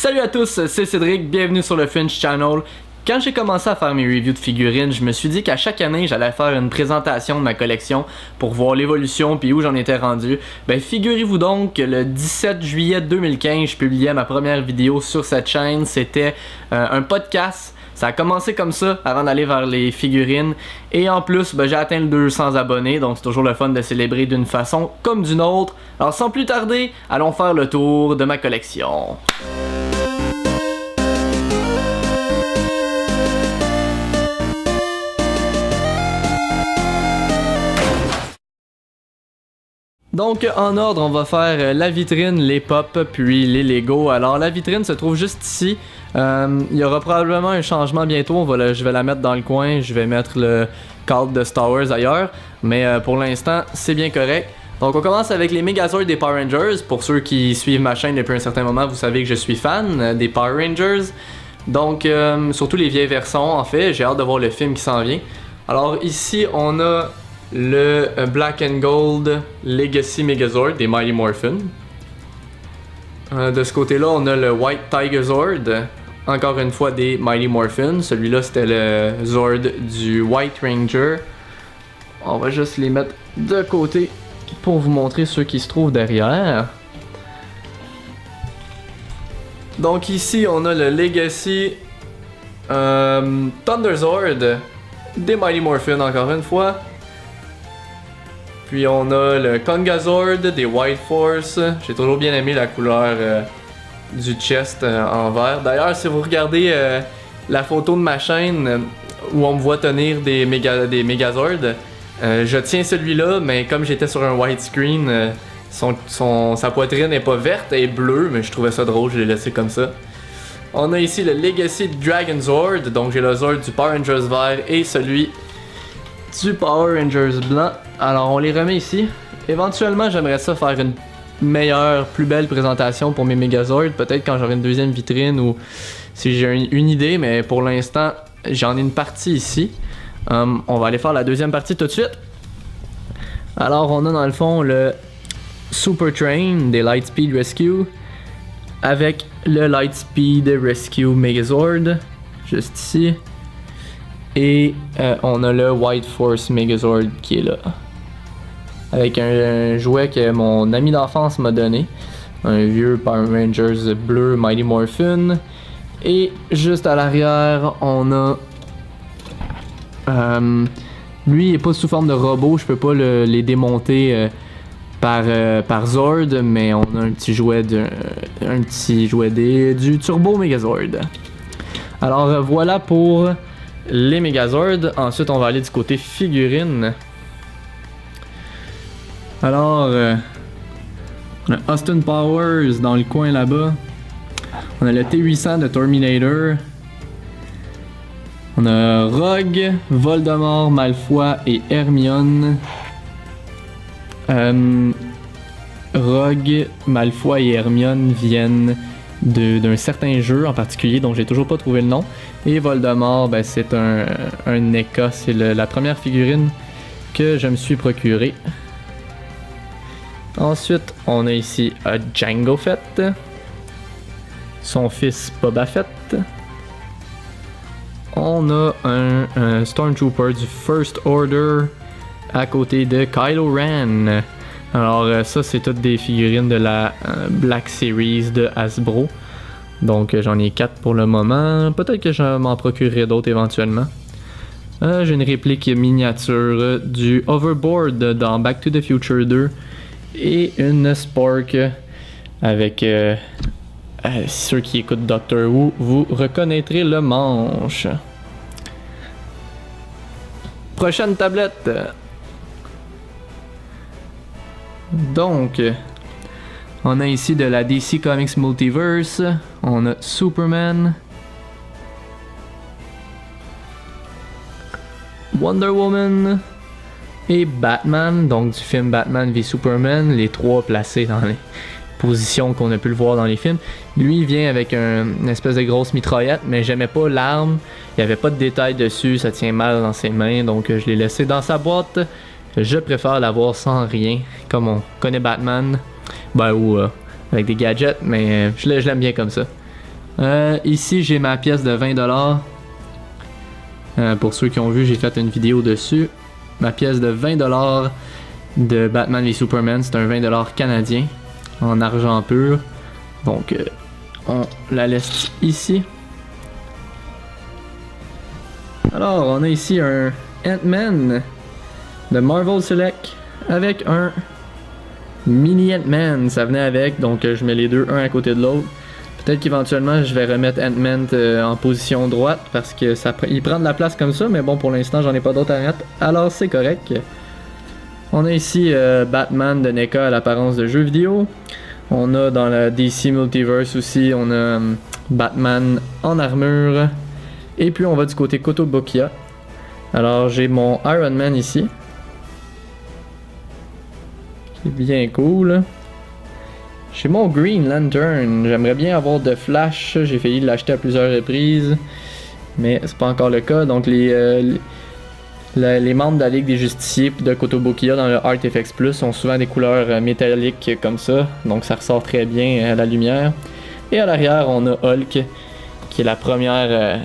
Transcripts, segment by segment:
Salut à tous, c'est Cédric, bienvenue sur le Fringe Channel. Quand j'ai commencé à faire mes reviews de figurines, je me suis dit qu'à chaque année, j'allais faire une présentation de ma collection pour voir l'évolution puis où j'en étais rendu. Ben figurez-vous donc que le 17 juillet 2015, je publiais ma première vidéo sur cette chaîne. C'était un podcast. Ça a commencé comme ça avant d'aller vers les figurines. Et en plus, ben, j'ai atteint le 200 abonnés, donc c'est toujours le fun de célébrer d'une façon comme d'une autre. Alors sans plus tarder, allons faire le tour de ma collection. Donc en ordre, on va faire la vitrine, les pop, puis les Lego. Alors la vitrine se trouve juste ici. Il y aura probablement un changement bientôt. Je vais la mettre dans le coin. Je vais mettre le cadre de Star Wars ailleurs. Mais pour l'instant, c'est bien correct. Donc on commence avec les Megazords des Power Rangers. Pour ceux qui suivent ma chaîne depuis un certain moment, vous savez que je suis fan des Power Rangers. Donc surtout les vieilles versions en fait. J'ai hâte de voir le film qui s'en vient. Alors ici, on a le Black and Gold Legacy Megazord des Mighty Morphin. De ce côté-là, on a le White Tiger Zord, encore une fois des Mighty Morphin. Celui-là, c'était le Zord du White Ranger. On va juste les mettre de côté pour vous montrer ceux qui se trouvent derrière. Donc ici, on a le Legacy Thunder Zord des Mighty Morphin, encore une fois. Puis on a le Konga Zord des White Force. J'ai toujours bien aimé la couleur du chest en vert. D'ailleurs, si vous regardez la photo de ma chaîne où on me voit tenir des Megazords, je tiens celui-là, mais comme j'étais sur un widescreen, sa poitrine n'est pas verte, elle est bleue, mais je trouvais ça drôle, je l'ai laissé comme ça. On a ici le Legacy Dragon Zord, donc j'ai le Zord du Power Rangers vert et celui du Power Rangers blanc. Alors on les remet ici. Éventuellement j'aimerais ça faire une meilleure, plus belle présentation pour mes Megazords. Peut-être quand j'aurai une deuxième vitrine ou si j'ai une idée, mais pour l'instant j'en ai une partie ici. On va aller faire la deuxième partie tout de suite. Alors on a dans le fond le Super Train des Lightspeed Rescue avec le Lightspeed Rescue Megazord juste ici. Et on a le White Force Megazord qui est là. Avec un jouet que mon ami d'enfance m'a donné. Un vieux Power Rangers bleu Mighty Morphin. Et juste à l'arrière, on a... lui, il n'est pas sous forme de robot. Je peux pas les démonter par Zord. Mais on a un petit jouet du Turbo Megazord. Alors voilà pour les Megazords. Ensuite on va aller du côté figurine. Alors on a Austin Powers dans le coin là-bas. On a le T800 de Terminator. On a Rogue, Voldemort, Malfoy et Hermione. Rogue, Malfoy et Hermione viennent d'un certain jeu en particulier dont j'ai toujours pas trouvé le nom. Et Voldemort, ben, c'est un NECA, c'est la première figurine que je me suis procurée. Ensuite, on a ici Jango Fett, son fils Boba Fett. On a un Stormtrooper du First Order à côté de Kylo Ren. Alors ça, c'est toutes des figurines de la Black Series de Hasbro. Donc j'en ai 4 pour le moment. Peut-être que je m'en procurerai d'autres éventuellement. J'ai une réplique miniature du Hoverboard dans Back to the Future 2. Et une Spork avec... ceux qui écoutent Doctor Who, vous reconnaîtrez le manche. Prochaine tablette. Donc, on a ici de la DC Comics Multiverse. On a Superman, Wonder Woman et Batman. Donc du film Batman v Superman, les trois placés dans les positions qu'on a pu le voir dans les films. Lui il vient avec une espèce de grosse mitraillette, mais j'aimais pas l'arme. Il n'y avait pas de détails dessus, ça tient mal dans ses mains, donc je l'ai laissé dans sa boîte. Je préfère l'avoir sans rien, comme on connaît Batman, ou avec des gadgets, mais je l'aime bien comme ça. Ici, j'ai ma pièce de 20$. Pour ceux qui ont vu, j'ai fait une vidéo dessus. Ma pièce de 20$ de Batman v Superman, c'est un 20$ canadien en argent pur. Donc, on la laisse ici. Alors, on a ici un Ant-Man de Marvel Select avec un mini Ant-Man. Ça venait avec, donc je mets les deux un à côté de l'autre. Peut-être qu'éventuellement je vais remettre Ant-Man en position droite parce que il prend de la place comme ça, mais bon, pour l'instant j'en ai pas d'autres à mettre, alors c'est correct. On a ici Batman de NECA à l'apparence de jeu vidéo. On a dans la DC Multiverse aussi, on a Batman en armure. Et puis on va du côté Kotobukiya. Alors j'ai mon Iron Man ici. Qui est bien cool. J'ai mon Green Lantern. J'aimerais bien avoir de Flash. J'ai failli l'acheter à plusieurs reprises. Mais c'est pas encore le cas. Donc les membres de la Ligue des Justiciers de Kotobukiya dans le Art FX Plus ont souvent des couleurs métalliques comme ça. Donc ça ressort très bien à la lumière. Et à l'arrière on a Hulk. Qui est la première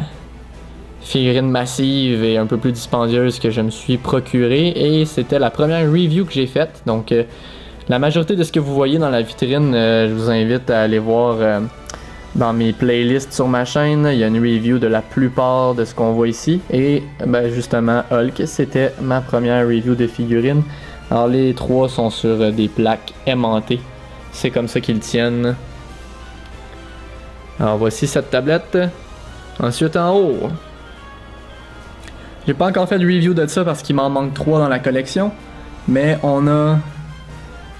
figurine massive et un peu plus dispendieuse que je me suis procurée. Et c'était la première review que j'ai faite. Donc la majorité de ce que vous voyez dans la vitrine, je vous invite à aller voir dans mes playlists sur ma chaîne. Il y a une review de la plupart de ce qu'on voit ici. Et ben, justement, Hulk, c'était ma première review de figurine. Alors les trois sont sur des plaques aimantées. C'est comme ça qu'ils tiennent. Alors voici cette tablette. Ensuite en haut. J'ai pas encore fait de review de ça parce qu'il m'en manque 3 dans la collection. Mais on a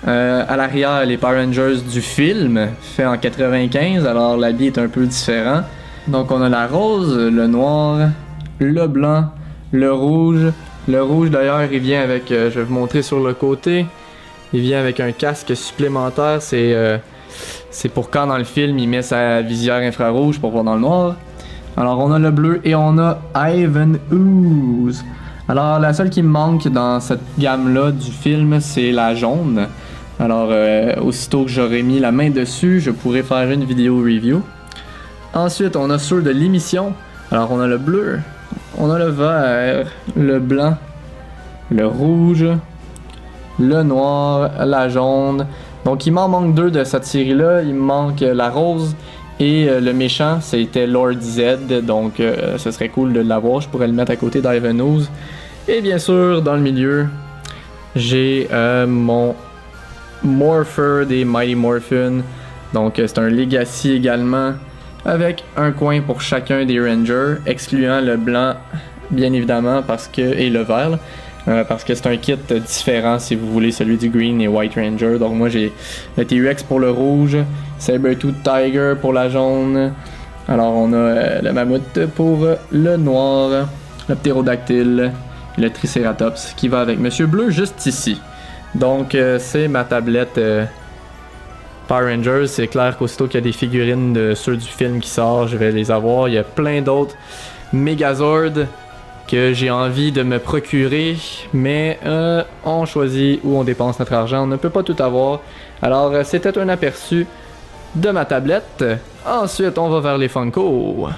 à l'arrière les Power Rangers du film, fait en 95, alors l'habit est un peu différent. Donc on a la rose, le noir, le blanc, le rouge. Le rouge d'ailleurs il vient avec, je vais vous montrer sur le côté, il vient avec un casque supplémentaire, c'est pour quand dans le film il met sa visière infrarouge pour voir dans le noir. Alors on a le bleu et on a Ivan Ooze. Alors la seule qui me manque dans cette gamme là du film c'est la jaune. Alors aussitôt que j'aurai mis la main dessus je pourrai faire une vidéo review. Ensuite on a ceux de l'émission. Alors on a le bleu, on a le vert, le blanc, le rouge, le noir, la jaune. Donc il m'en manque 2 de cette série là. Il me manque la rose. Et le méchant, c'était Lord Z, donc ce serait cool de l'avoir, je pourrais le mettre à côté d'Ivan Ooze. Et bien sûr, dans le milieu, j'ai mon Morpher des Mighty Morphin, donc c'est un Legacy également, avec un coin pour chacun des Rangers, excluant le blanc, bien évidemment, et le vert, parce que c'est un kit différent si vous voulez celui du Green et White Ranger. Donc moi j'ai le T-Rex pour le rouge, Sabertooth Tiger pour la jaune. Alors on a le Mammouth pour le noir, le Ptérodactyle, le Triceratops qui va avec Monsieur Bleu juste ici. Donc c'est ma tablette Power Rangers. C'est clair qu'aussitôt qu'il y a des figurines de ceux du film qui sort, je vais les avoir. Il y a plein d'autres Megazord que j'ai envie de me procurer, mais on choisit où on dépense notre argent, on ne peut pas tout avoir. Alors c'était un aperçu de ma tablette. Ensuite on va vers les Funko.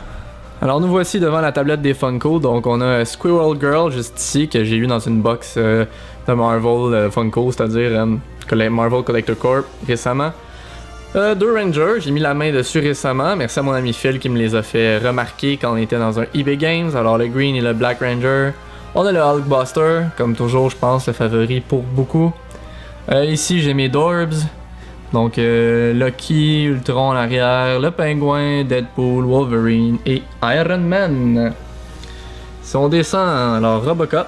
Alors nous voici devant la tablette des Funko, donc on a Squirrel Girl juste ici que j'ai eu dans une box de Marvel Funko, c'est-à-dire Marvel Collector Corp récemment. 2 Rangers, j'ai mis la main dessus récemment, merci à mon ami Phil qui me les a fait remarquer quand on était dans un eBay Games. Alors le Green et le Black Ranger. On a le Hulkbuster, comme toujours je pense le favori pour beaucoup. Ici j'ai mes Dorbs, donc Lucky, Ultron en arrière, le Pingouin, Deadpool, Wolverine et Iron Man. Si on descend, alors Robocop.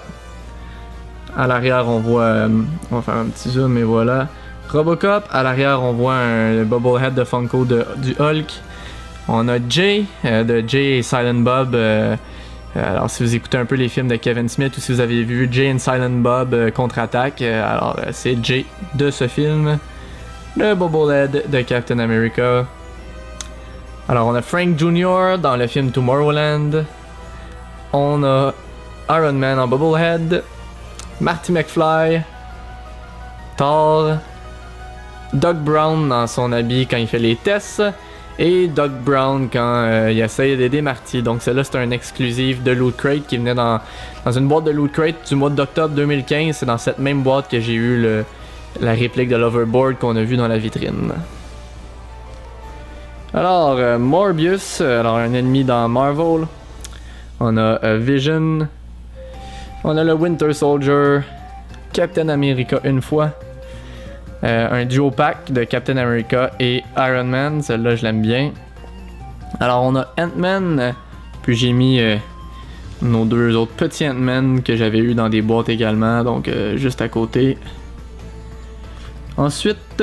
À l'arrière on voit, on va faire un petit zoom et voilà. Robocop, à l'arrière on voit un Bubblehead de Funko du Hulk. On a Jay, de Jay et Silent Bob. Alors si vous écoutez un peu les films de Kevin Smith ou si vous avez vu Jay and Silent Bob contre-attaque, alors c'est Jay de ce film. Le Bubblehead de Captain America. Alors on a Frank Jr. dans le film Tomorrowland. On a Iron Man en Bubblehead. Marty McFly. Thor. Doc Brown dans son habit quand il fait les tests. Et Doc Brown quand il essaye d'aider Marty. Donc celle-là c'est un exclusif de Loot Crate qui venait dans une boîte de Loot Crate du mois d'octobre 2015. C'est dans cette même boîte que j'ai eu la réplique de l'Overboard qu'on a vu dans la vitrine. Alors Morbius, alors un ennemi dans Marvel. On a Vision. On a le Winter Soldier. Captain America une fois. Un duo pack de Captain America et Iron Man, celle-là je l'aime bien. Alors on a Ant-Man, puis j'ai mis nos deux autres petits Ant-Man que j'avais eu dans des boîtes également, donc juste à côté. Ensuite,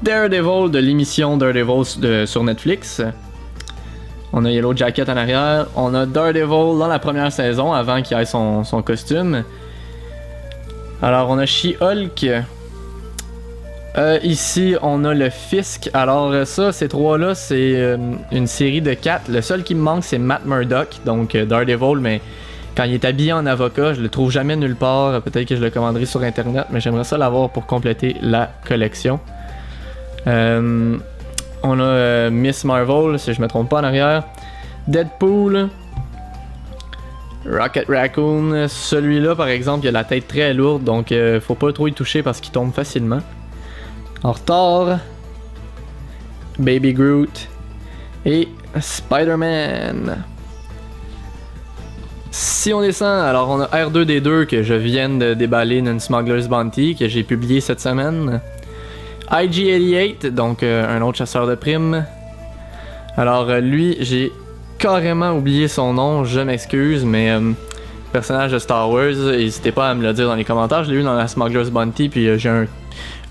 Daredevil de l'émission Daredevil sur Netflix. On a Yellow Jacket en arrière. On a Daredevil dans la première saison avant qu'il ait son costume. Alors on a She-Hulk. Ici, on a le Fisk. Alors ça, ces trois-là, c'est une série de 4. Le seul qui me manque, c'est Matt Murdock, donc Daredevil, mais quand il est habillé en avocat, je le trouve jamais nulle part. Peut-être que je le commanderai sur Internet, mais j'aimerais ça l'avoir pour compléter la collection. On a Miss Marvel, si je me trompe pas en arrière. Deadpool. Rocket Raccoon. Celui-là, par exemple, il a la tête très lourde, donc faut pas trop y toucher parce qu'il tombe facilement. Alors Thor, Baby Groot et Spider-Man. Si on descend, alors on a R2D2 que je viens de déballer d'une Smuggler's Bounty que j'ai publié cette semaine. IG-88, donc un autre chasseur de primes. Alors lui, j'ai carrément oublié son nom, je m'excuse, mais personnage de Star Wars, n'hésitez pas à me le dire dans les commentaires, je l'ai eu dans la Smuggler's Bounty, puis j'ai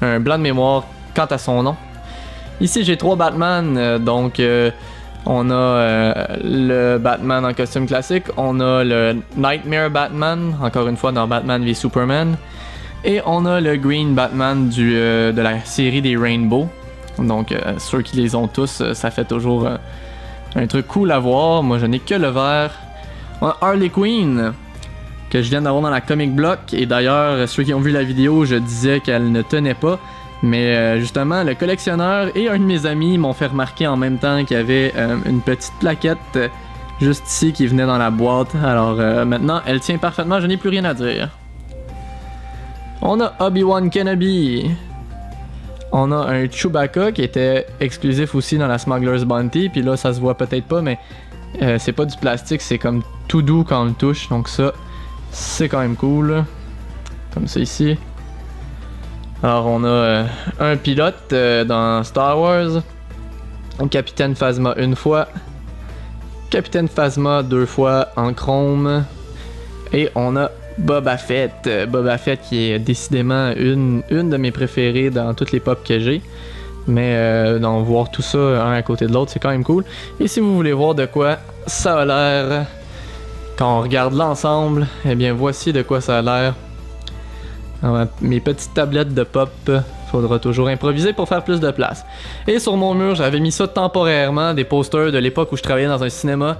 un blanc de mémoire quant à son nom. Ici j'ai 3 Batman, donc on a le Batman en costume classique, on a le Nightmare Batman, encore une fois dans Batman v Superman, et on a le Green Batman de la série des Rainbow. Donc ceux qui les ont tous, ça fait toujours un truc cool à voir. Moi je n'ai que le vert. On a Harley Quinn, que je viens d'avoir dans la Comic Block, et d'ailleurs ceux qui ont vu la vidéo, je disais qu'elle ne tenait pas, mais justement le collectionneur et un de mes amis m'ont fait remarquer en même temps qu'il y avait une petite plaquette juste ici qui venait dans la boîte. Alors maintenant elle tient parfaitement, je n'ai plus rien à dire. On a Obi-Wan Kenobi. On a un Chewbacca qui était exclusif aussi dans la Smuggler's Bounty, puis là ça se voit peut-être pas, mais c'est pas du plastique, c'est comme tout doux quand on le touche, donc ça c'est quand même cool. Comme ça ici. Alors on a un pilote dans Star Wars. Un Capitaine Phasma une fois. Capitaine Phasma 2 fois en chrome. Et on a Boba Fett. Boba Fett qui est décidément une de mes préférées dans toutes les pop que j'ai. Mais d'en voir tout ça un à côté de l'autre, c'est quand même cool. Et si vous voulez voir de quoi ça a l'air quand on regarde l'ensemble, eh bien voici de quoi ça a l'air. Alors, mes petites tablettes de pop, faudra toujours improviser pour faire plus de place. Et sur mon mur, j'avais mis ça temporairement, des posters de l'époque où je travaillais dans un cinéma.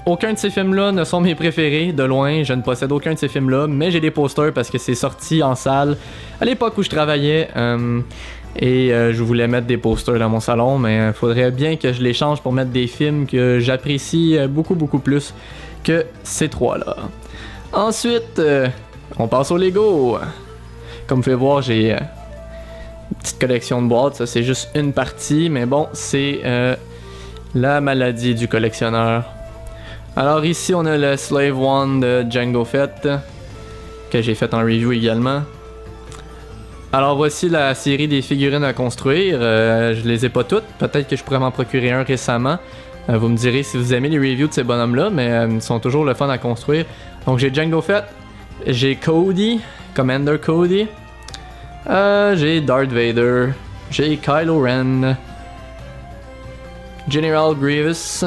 Aucun de ces films-là ne sont mes préférés, de loin, je ne possède aucun de ces films-là, mais j'ai des posters parce que c'est sorti en salle à l'époque où je travaillais. Et je voulais mettre des posters dans mon salon, mais il faudrait bien que je les change pour mettre des films que j'apprécie beaucoup plus que ces trois-là. Ensuite, on passe au Lego. Comme vous pouvez voir, j'ai une petite collection de boîtes. Ça, c'est juste une partie, mais bon, c'est la maladie du collectionneur. Alors ici, on a le Slave One de Jango Fett, que j'ai fait en review également. Alors voici la série des figurines à construire. Je les ai pas toutes. Peut-être que je pourrais m'en procurer un récemment. Vous me direz si vous aimez les reviews de ces bonhommes-là, mais ils sont toujours le fun à construire. Donc j'ai Jango Fett, j'ai Cody, Commander Cody, j'ai Darth Vader, j'ai Kylo Ren, General Grievous.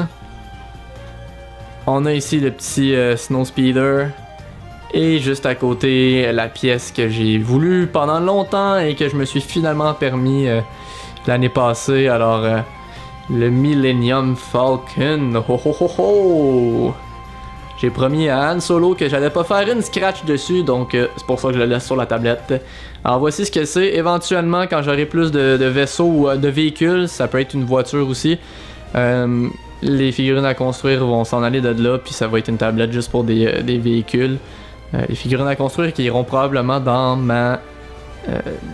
On a ici le petit Snowspeeder. Et juste à côté, la pièce que j'ai voulu pendant longtemps et que je me suis finalement permis l'année passée. Alors, le Millennium Falcon. Ho ho ho ho! J'ai promis à Han Solo que j'allais pas faire une scratch dessus, donc c'est pour ça que je le laisse sur la tablette. Alors voici ce que c'est. Éventuellement, quand j'aurai plus de vaisseaux ou de véhicules, ça peut être une voiture aussi, les figurines à construire vont s'en aller de là, puis ça va être une tablette juste pour des véhicules. Les figurines à construire qui iront probablement dans ma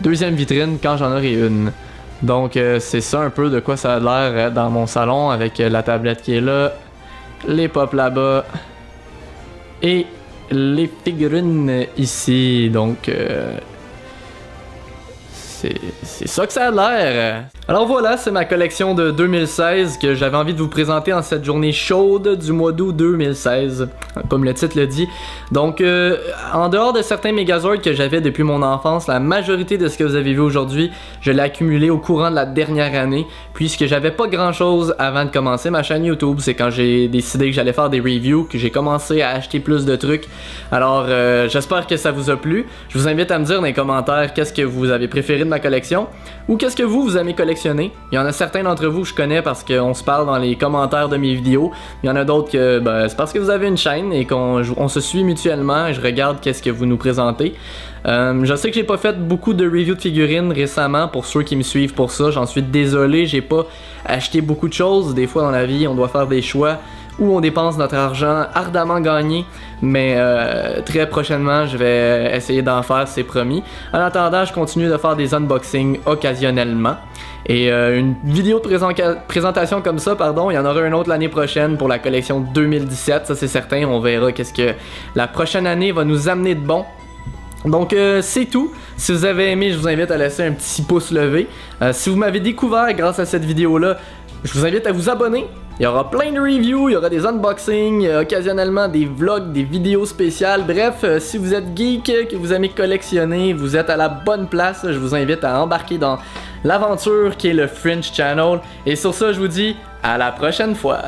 deuxième vitrine quand j'en aurai une. Donc c'est ça un peu de quoi ça a l'air dans mon salon, avec la tablette qui est là, les pops là-bas et les figurines ici. Donc c'est ça que ça a l'air. Alors voilà, c'est ma collection de 2016 que j'avais envie de vous présenter en cette journée chaude du mois d'août 2016, comme le titre le dit. Donc, en dehors de certains Megazords que j'avais depuis mon enfance, la majorité de ce que vous avez vu aujourd'hui, je l'ai accumulé au courant de la dernière année, puisque j'avais pas grand chose avant de commencer ma chaîne YouTube. C'est quand j'ai décidé que j'allais faire des reviews que j'ai commencé à acheter plus de trucs. Alors, j'espère que ça vous a plu. Je vous invite à me dire dans les commentaires qu'est-ce que vous avez préféré de ma collection, ou qu'est-ce que vous aimez collectionner. Il y en a certains d'entre vous que je connais parce qu'on se parle dans les commentaires de mes vidéos. Il y en a d'autres que c'est parce que vous avez une chaîne et qu'on se suit mutuellement et je regarde qu'est-ce que vous nous présentez. Je sais que j'ai pas fait beaucoup de reviews de figurines récemment, pour ceux qui me suivent pour ça, j'en suis désolé, j'ai pas acheté beaucoup de choses. Des fois dans la vie on doit faire des choix où on dépense notre argent ardemment gagné, mais très prochainement je vais essayer d'en faire, c'est promis. En attendant, je continue de faire des unboxings occasionnellement. Et une vidéo de présentation comme ça, pardon, il y en aura une autre l'année prochaine pour la collection 2017, ça c'est certain, on verra qu'est-ce que la prochaine année va nous amener de bon. Donc c'est tout. Si vous avez aimé, je vous invite à laisser un petit pouce levé. Si vous m'avez découvert grâce à cette vidéo-là, je vous invite à vous abonner. Il y aura plein de reviews, il y aura des unboxings, occasionnellement des vlogs, des vidéos spéciales. Bref, si vous êtes geek, que vous aimez collectionner, vous êtes à la bonne place. Je vous invite à embarquer dans l'aventure qui est le Fringe Channel. Et sur ça, je vous dis à la prochaine fois.